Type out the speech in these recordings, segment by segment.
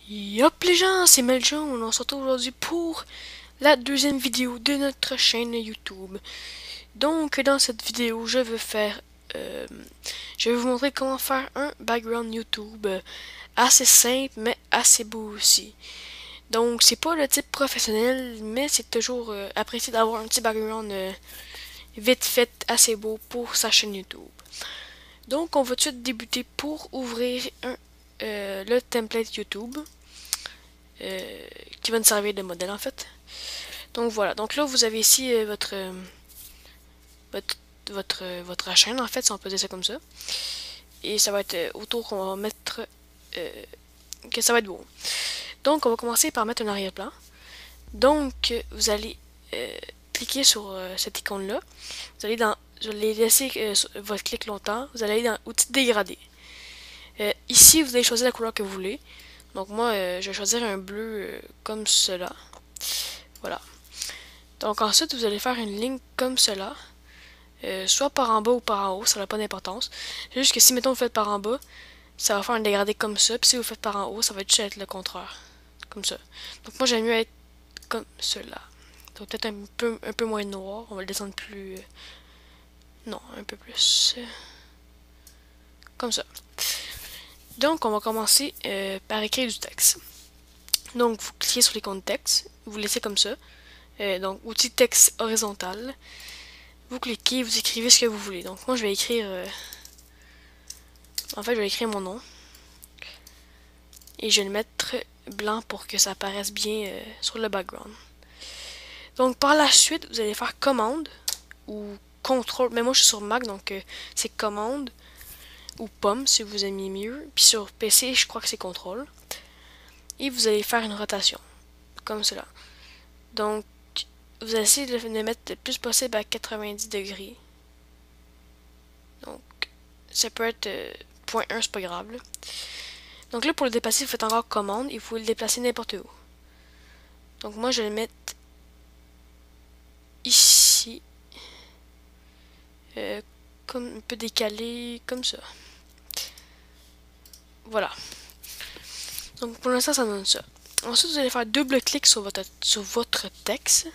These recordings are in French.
Yop les gens, c'est Meljon, on se retrouve aujourd'hui pour la deuxième vidéo de notre chaîne YouTube. Donc dans cette vidéo, euh, je vais vous montrer comment faire un background YouTube assez simple mais assez beau aussi. Donc c'est pas le type professionnel, mais c'est toujours apprécié d'avoir un petit background vite fait assez beau pour sa chaîne YouTube. Donc on va tout de suite débuter pour ouvrir le template YouTube. Qui va nous servir de modèle en fait. Donc voilà, donc là vous avez ici votre, votre chaîne en fait, si on peut dire ça comme ça. Et ça va être autour qu'on va mettre que ça va être beau. Donc on va commencer par mettre un arrière-plan. Donc vous allez cliquer sur cette icône là. Vous allez dans, je vais laisser votre clic longtemps. Vous allez aller dans outils dégradés. Ici vous allez choisir la couleur que vous voulez. Donc moi je vais choisir un bleu comme cela. Voilà. Donc ensuite, vous allez faire une ligne comme cela. Soit par en bas ou par en haut, ça n'a pas d'importance. C'est juste que si, mettons, vous faites par en bas, ça va faire un dégradé comme ça. Puis si vous faites par en haut, ça va juste être le contraire. Comme ça. Donc moi, j'aime mieux être comme cela. Donc peut-être un peu moins noir. On va le descendre plus... non, un peu plus. Comme ça. Donc, on va commencer par écrire du texte. Donc, vous cliquez sur l'icône texte. Vous laissez comme ça. Donc, outil texte horizontal. Vous cliquez, vous écrivez ce que vous voulez. Donc moi je vais écrire, en fait je vais écrire mon nom. Et je vais le mettre blanc pour que ça apparaisse bien sur le background. Donc par la suite, vous allez faire commande ou contrôle. Mais moi je suis sur Mac, donc c'est commande ou pomme si vous aimez mieux. Puis sur PC, je crois que c'est contrôle. Et vous allez faire une rotation, comme cela. Donc vous allez essayer de le mettre le plus possible à 90 degrés. Donc ça peut être 0.1, c'est pas grave. Là. Donc là, pour le déplacer, vous faites encore commande et vous pouvez le déplacer n'importe où. Donc moi, je vais le mettre ici. Comme un peu décalé, comme ça. Voilà. Donc pour l'instant, ça donne ça. Ensuite, vous allez faire double-clic sur votre texte.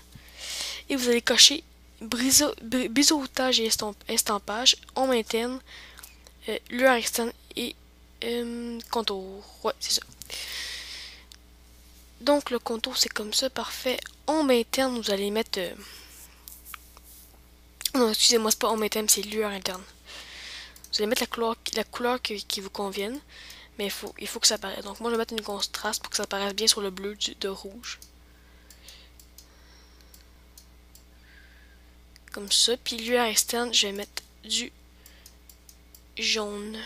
Et vous allez cocher biseautage et estampage, ombre interne, lueur externe et contour. Ouais, c'est ça. Donc le contour, c'est comme ça, parfait. Ombre interne, vous allez mettre... non, excusez-moi, c'est pas ombre interne, c'est lueur interne. Vous allez mettre la couleur qui vous convienne, mais il faut que ça apparaisse. Donc moi je vais mettre une contraste pour que ça apparaisse bien sur le bleu de rouge. Comme ça. Puis lueur externe, je vais mettre du jaune.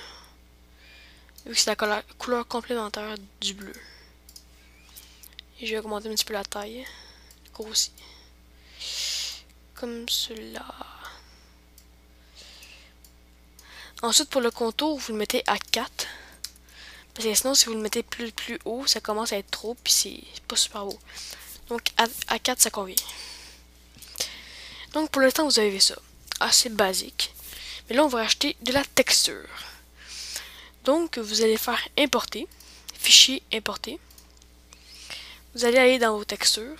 Vu que c'est la couleur complémentaire du bleu. Et je vais augmenter un petit peu la taille. Grossi. Comme cela. Ensuite pour le contour, vous le mettez à 4. Parce que sinon si vous le mettez plus haut, ça commence à être trop, puis c'est pas super beau. Donc à 4 ça convient. Donc pour l'instant vous avez ça. Assez basique. Mais là on va acheter de la texture. Donc vous allez faire importer. Fichier importer. Vous allez aller dans vos textures.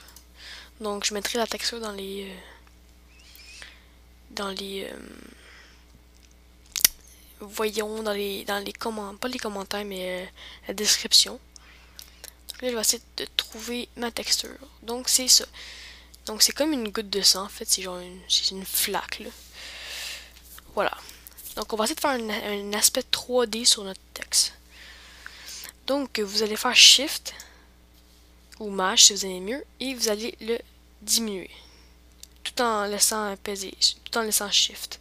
Donc je mettrai la texture dans les voyons dans les commentaires, pas les commentaires mais la description. Donc là je vais essayer de trouver ma texture. Donc c'est ça. Donc c'est comme une goutte de sang en fait, c'est genre une flaque là. Voilà. Donc on va essayer de faire un aspect 3D sur notre texte. Donc vous allez faire Shift ou Maj si vous aimez mieux et vous allez le diminuer tout en laissant peser, tout en laissant Shift.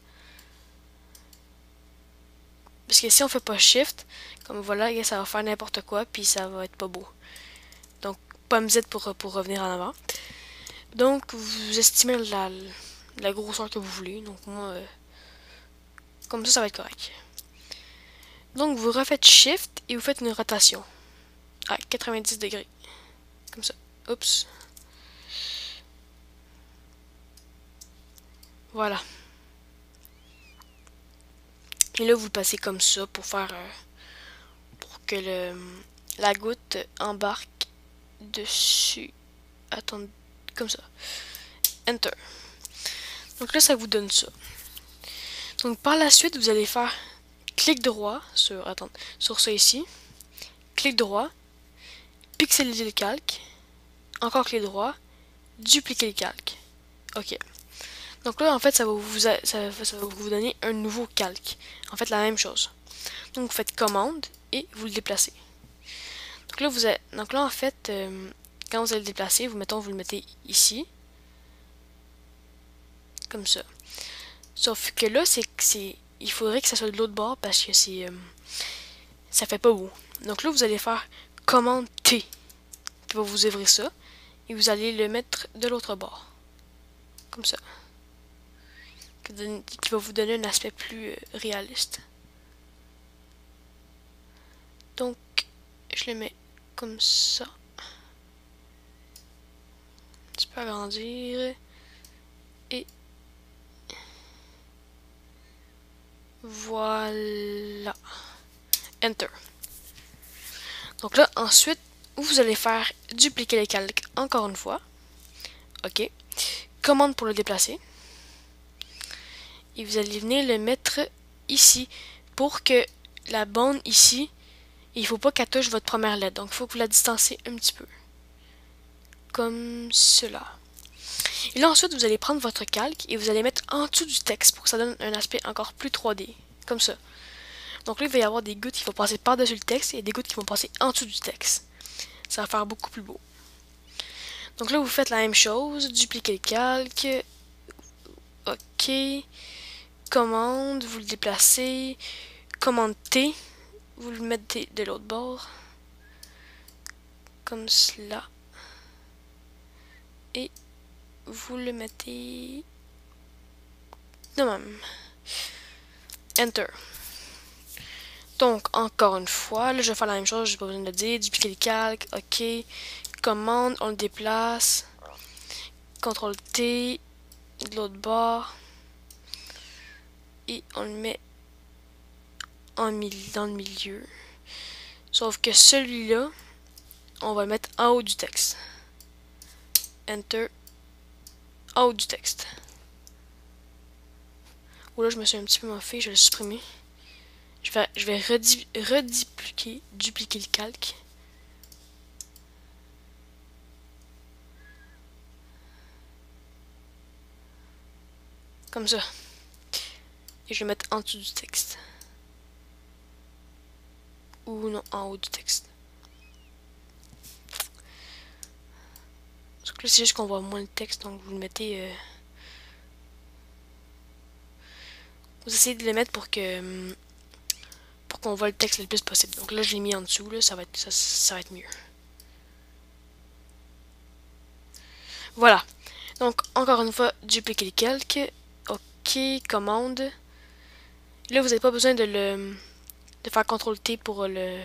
Parce que si on fait pas Shift, comme voilà, ça va faire n'importe quoi puis ça va être pas beau. Donc pomme Z pour revenir en avant. Donc vous estimez la grosseur que vous voulez. Donc moi, comme ça va être correct. Donc vous refaites Shift et vous faites une rotation à 90 degrés. Comme ça. Oups. Voilà. Et là vous le passez comme ça pour faire pour que la goutte embarque dessus. Attends, comme ça. Enter. Donc là, ça vous donne ça. Donc par la suite, vous allez faire clic droit sur, sur ça ici. Clic droit, pixeliser le calque. Encore clic droit, dupliquer le calque. Ok. Donc là, en fait, ça va vous donner un nouveau calque. En fait, la même chose. Donc vous faites commande et vous le déplacez. Donc là, en fait, quand vous allez le déplacer, vous le mettez ici. Comme ça. Sauf que là, il faudrait que ça soit de l'autre bord parce que ça fait pas beau. Donc là, vous allez faire commande T qui va vous ouvrir ça et vous allez le mettre de l'autre bord. Comme ça. Qui va vous donner un aspect plus réaliste. Donc, je le mets comme ça. Un petit peu agrandir. Et voilà. Enter. Donc là, ensuite, vous allez faire dupliquer les calques encore une fois. OK. Commande pour le déplacer. Et vous allez venir le mettre ici pour que la bande ici, il ne faut pas qu'elle touche votre première lettre. Donc, il faut que vous la distanciez un petit peu. Comme cela. Et là, ensuite, vous allez prendre votre calque et vous allez mettre en dessous du texte pour que ça donne un aspect encore plus 3D. Comme ça. Donc là, il va y avoir des gouttes qui vont passer par-dessus le texte et des gouttes qui vont passer en dessous du texte. Ça va faire beaucoup plus beau. Donc là, vous faites la même chose. Dupliquer le calque. OK. Commande, vous le déplacez. Commande T. Vous le mettez de l'autre bord. Comme cela. Et vous le mettez de même. Enter. Donc, encore une fois, là, je vais faire la même chose, j'ai pas besoin de le dire. Dupliquer le calque, OK. Commande, on le déplace. CTRL T, de l'autre bord. Et on le met dans le milieu. Sauf que celui-là, on va le mettre en haut du texte. Enter. En haut du texte. Ou là, je me suis un petit peu moffé, je vais le supprimer. Je vais dupliquer le calque. Comme ça. Et je vais mettre en dessous du texte. Ou non, en haut du texte. Donc là, c'est juste qu'on voit moins le texte, donc vous le mettez... Vous essayez de le mettre pour qu'on voit le texte le plus possible. Donc là, je l'ai mis en dessous, là, ça va être mieux. Voilà. Donc, encore une fois, dupliquer le calque. OK, commande. Là, vous n'avez pas besoin de faire CTRL T pour le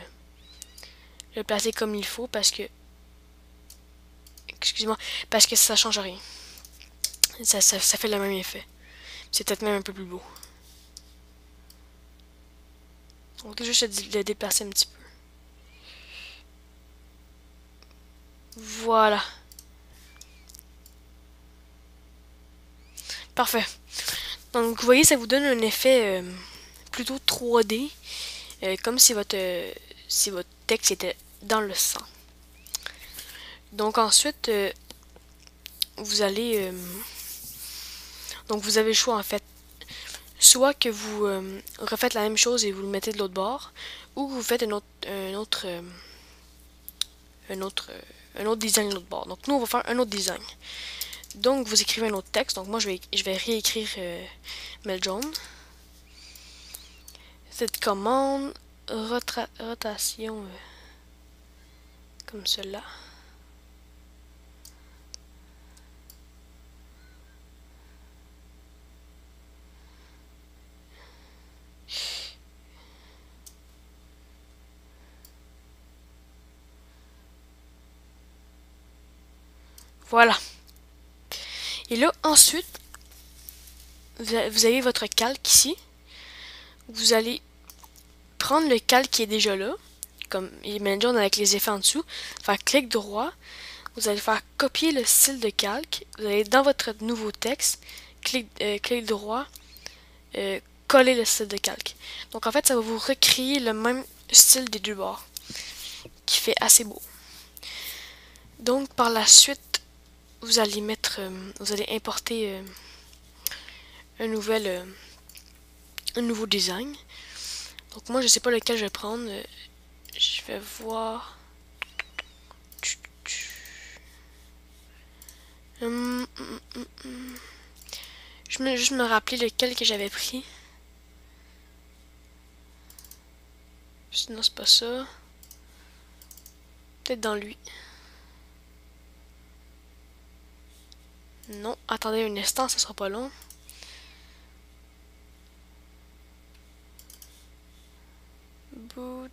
placer comme il faut parce que... Excusez-moi, parce que ça change rien. Ça fait le même effet. C'est peut-être même un peu plus beau. Donc, juste le déplacer un petit peu. Voilà. Parfait. Donc, vous voyez, ça vous donne un effet plutôt 3D. Comme si votre texte était dans le sang. Donc, ensuite, vous allez... donc, vous avez le choix, en fait. Soit que vous refaites la même chose et vous le mettez de l'autre bord, ou vous faites un autre design de l'autre bord. Donc nous on va faire un autre design. Donc vous écrivez un autre texte. Donc moi je vais réécrire Meljon. Cette commande rotation comme cela. Voilà. Et là, ensuite, vous avez votre calque ici. Vous allez prendre le calque qui est déjà là, comme Image jaune avec les effets en dessous. Faire clic droit. Vous allez faire copier le style de calque. Vous allez dans votre nouveau texte, clic droit, coller le style de calque. Donc en fait, ça va vous recréer le même style des deux bords, qui fait assez beau. Donc par la suite, vous allez importer un nouveau design. Donc moi, je sais pas lequel je vais prendre. Je vais voir. Je vais juste me rappeler lequel que j'avais pris. Sinon, c'est pas ça. Peut-être dans lui. Non, attendez un instant, ça sera pas long. Faut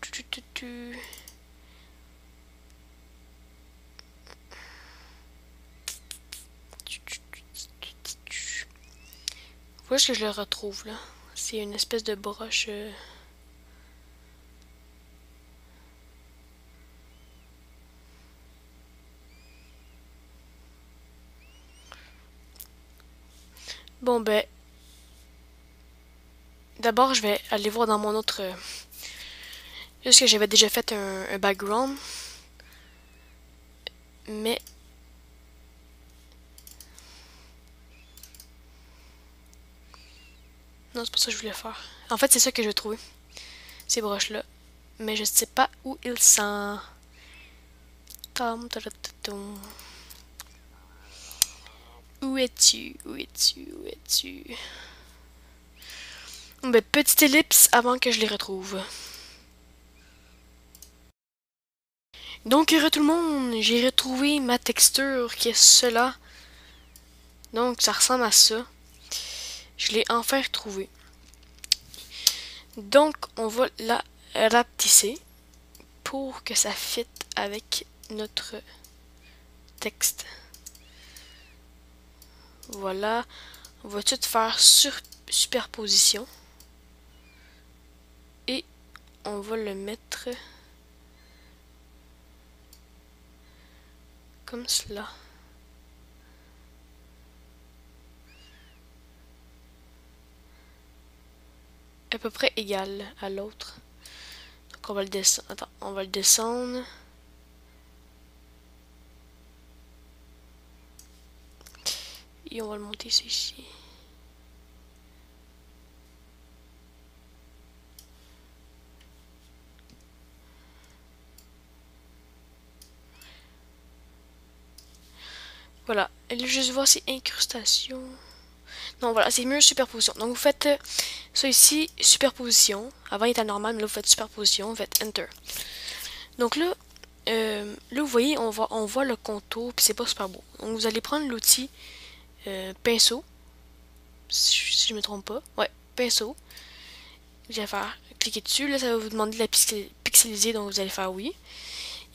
juste que je le retrouve là. C'est une espèce de broche. Bon ben, d'abord je vais aller voir dans mon autre. Juste que j'avais déjà fait un background, mais non, c'est pas ça que je voulais faire. En fait, c'est ça que je vais trouver, ces broches là, mais je sais pas où ils sont. Où es-tu? Où es-tu? Où es-tu? Ben, petite ellipse avant que je les retrouve. Donc, heureux tout le monde, j'ai retrouvé ma texture qui est cela. Donc, ça ressemble à ça. Je l'ai enfin retrouvée. Donc, on va la rapetisser pour que ça fitte avec notre texte. Voilà. On va tout faire superposition. Et on va le mettre comme cela. À peu près égal à l'autre. Donc on va le descendre. Attends, on va le descendre. Et on va le monter ici. Voilà. Et là, juste voir si incrustation. Non, voilà, c'est mieux superposition. Donc vous faites ça ici, superposition. Avant il était normal, mais là vous faites superposition, vous faites Enter. Donc là, vous voyez, on voit le contour, puis c'est pas super beau. Donc vous allez prendre l'outil pinceau, si je me trompe pas. Ouais, pinceau. Vous allez faire cliquer dessus, là ça va vous demander de la pixeliser, donc vous allez faire oui.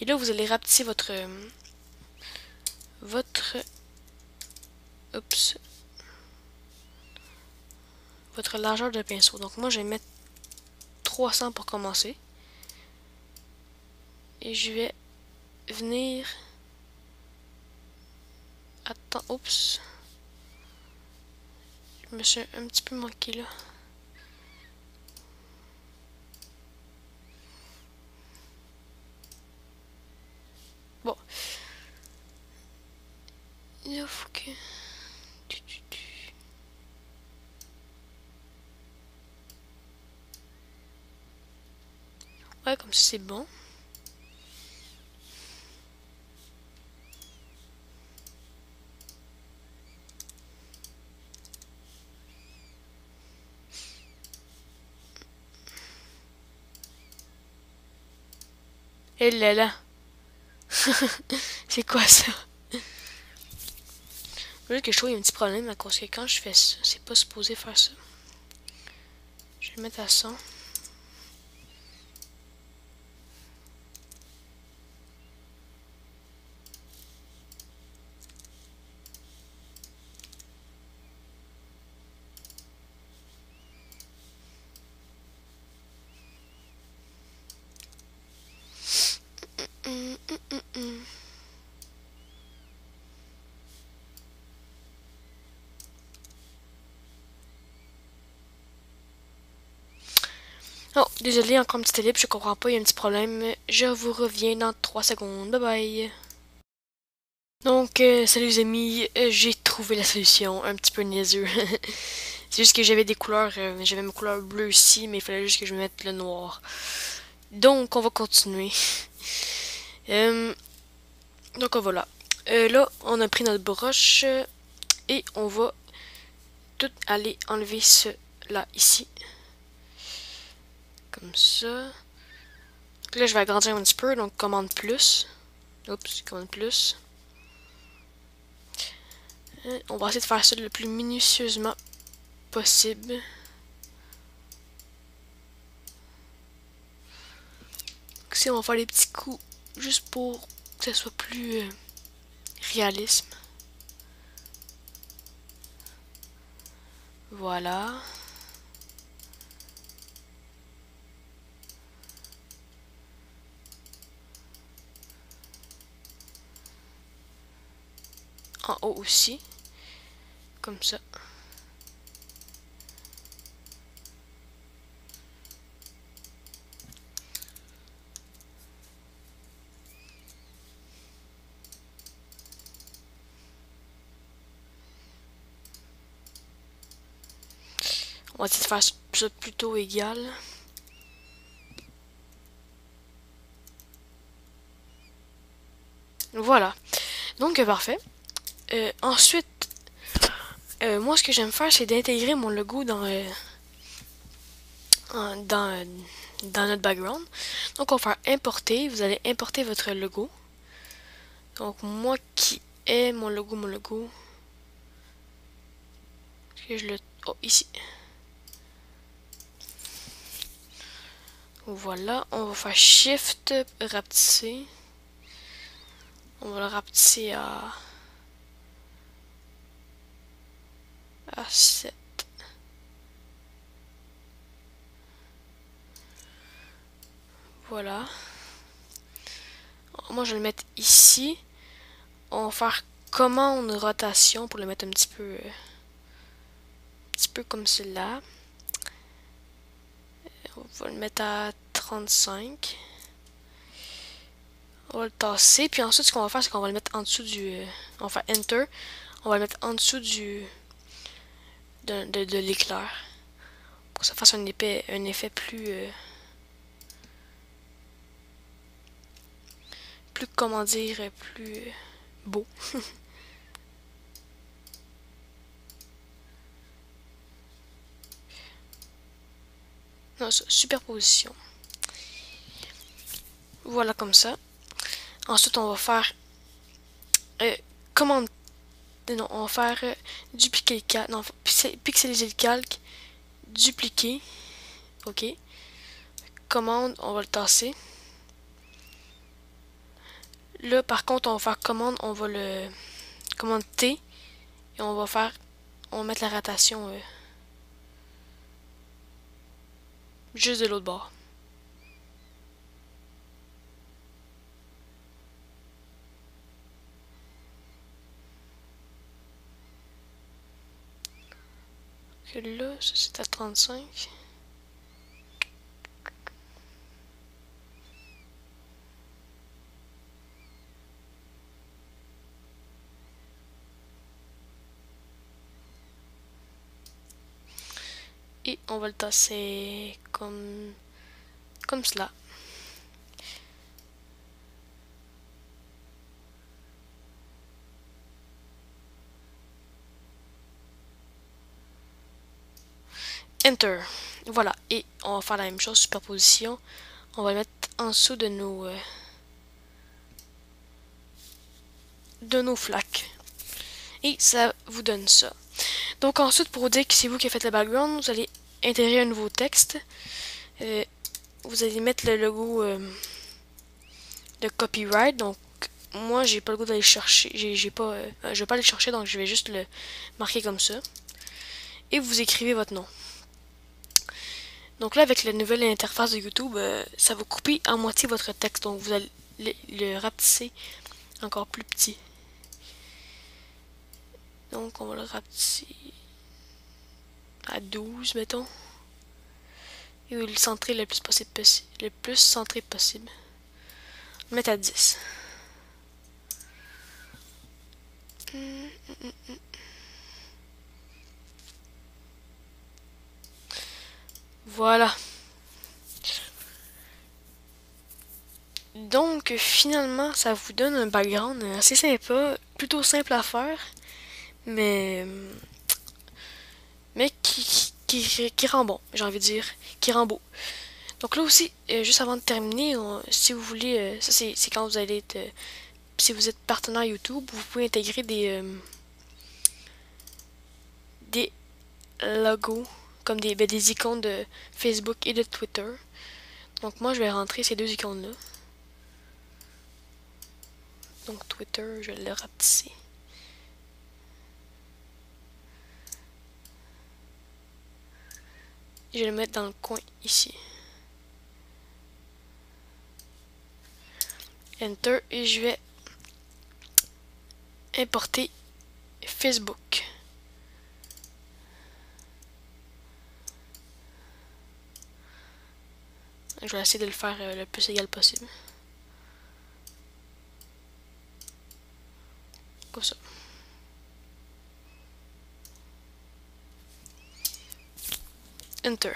Et là vous allez rapetisser votre oups, votre largeur de pinceau. Donc moi je vais mettre 300 pour commencer. Et je vais venir. Attends, oups. Je me suis un petit peu manqué là. Bon. Il faut que. Ouais, comme ça c'est bon. Et là là. C'est quoi ça? Juste que je trouve qu'il y a un petit problème à cause que quand je fais ça, c'est pas supposé faire ça. Je vais le mettre à 100. Oh, désolé, encore un petit télé, je comprends pas, il y a un petit problème. Je vous reviens dans 3 secondes. Bye bye. Donc, salut les amis, j'ai trouvé la solution, un petit peu niaiseux. C'est juste que j'avais des couleurs, j'avais ma couleur bleue ici, mais il fallait juste que je mette le noir. Donc, on va continuer. Euh, donc, voilà. Là, on a pris notre broche et on va tout aller enlever cela ici. Comme ça. Donc là, je vais agrandir un petit peu, donc commande plus. Oups, commande plus. On va essayer de faire ça le plus minutieusement possible. Ici, on va faire des petits coups juste pour que ça soit plus réalisme. Voilà. En haut aussi. Comme ça. On va essayer de faire ça plutôt égal. Voilà. Donc, parfait. Ensuite, moi, ce que j'aime faire, c'est d'intégrer mon logo dans notre background. Donc, on va faire importer. Vous allez importer votre logo. Donc, moi qui ai mon logo, est-ce que je le... Oh, ici. Voilà, on va faire Shift, rapetisser. On va le rapetisser à 7. Voilà. Moi, je vais le mettre ici. On va faire commande rotation pour le mettre un petit peu comme cela. On va le mettre à 35. On va le tasser. Puis ensuite, ce qu'on va faire, c'est qu'on va le mettre en dessous du... on va faire Enter. On va le mettre en dessous de l'éclair. Pour que ça fasse un effet plus... plus, comment dire, plus beau. Non, superposition. Voilà comme ça. Ensuite, on va faire commande. Non, on va faire dupliquer le calque. Non, pixeliser le calque. Dupliquer. Ok. Commande, on va le tasser. Là, par contre, on va faire commande, on va le commande T et on va mettre la rotation juste de l'autre bord. Que là, ça c'est à 35. Et on va le tasser comme cela. Enter. Voilà. Et on va faire la même chose, superposition. On va le mettre en dessous de nos flaques. Et ça vous donne ça. Donc ensuite, pour vous dire que c'est vous qui avez fait le background, vous allez intégrer un nouveau texte. Vous allez mettre le logo de copyright. Donc moi, j'ai pas le goût d'aller chercher. Je vais pas aller chercher, donc je vais juste le marquer comme ça. Et vous écrivez votre nom. Donc là, avec la nouvelle interface de YouTube, ça va couper à moitié votre texte. Donc vous allez le rapetisser encore plus petit. Donc on va le rapetisser à 12, mettons. Et le centrer le plus possible, le plus centré possible. On va mettre à 10. Voilà. Donc finalement, ça vous donne un background assez sympa, plutôt simple à faire, mais qui rend bon, j'ai envie de dire, qui rend beau. Donc là aussi, juste avant de terminer, si vous voulez, ça c'est quand vous allez être, si vous êtes partenaire YouTube, vous pouvez intégrer des logos, comme des icônes de Facebook et de Twitter. Donc moi, je vais rentrer ces deux icônes-là. Donc Twitter, je vais le rapetisser. Je vais le mettre dans le coin ici. Enter et je vais importer Facebook. Je vais essayer de le faire le plus égal possible. Comme ça. Enter.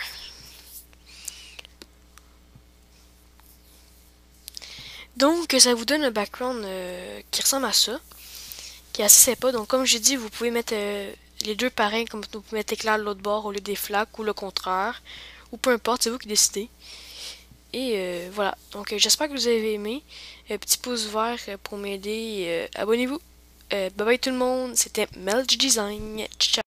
Donc, ça vous donne un background qui ressemble à ça, qui est assez sympa. Donc, comme j'ai dit, vous pouvez mettre les deux pareils, comme vous pouvez mettre éclair de l'autre bord au lieu des flaques, ou le contraire, ou peu importe, c'est vous qui décidez. Et voilà. Donc, j'espère que vous avez aimé. Petit pouce vert pour m'aider. Abonnez-vous. Bye bye tout le monde. C'était Melch Design. Ciao.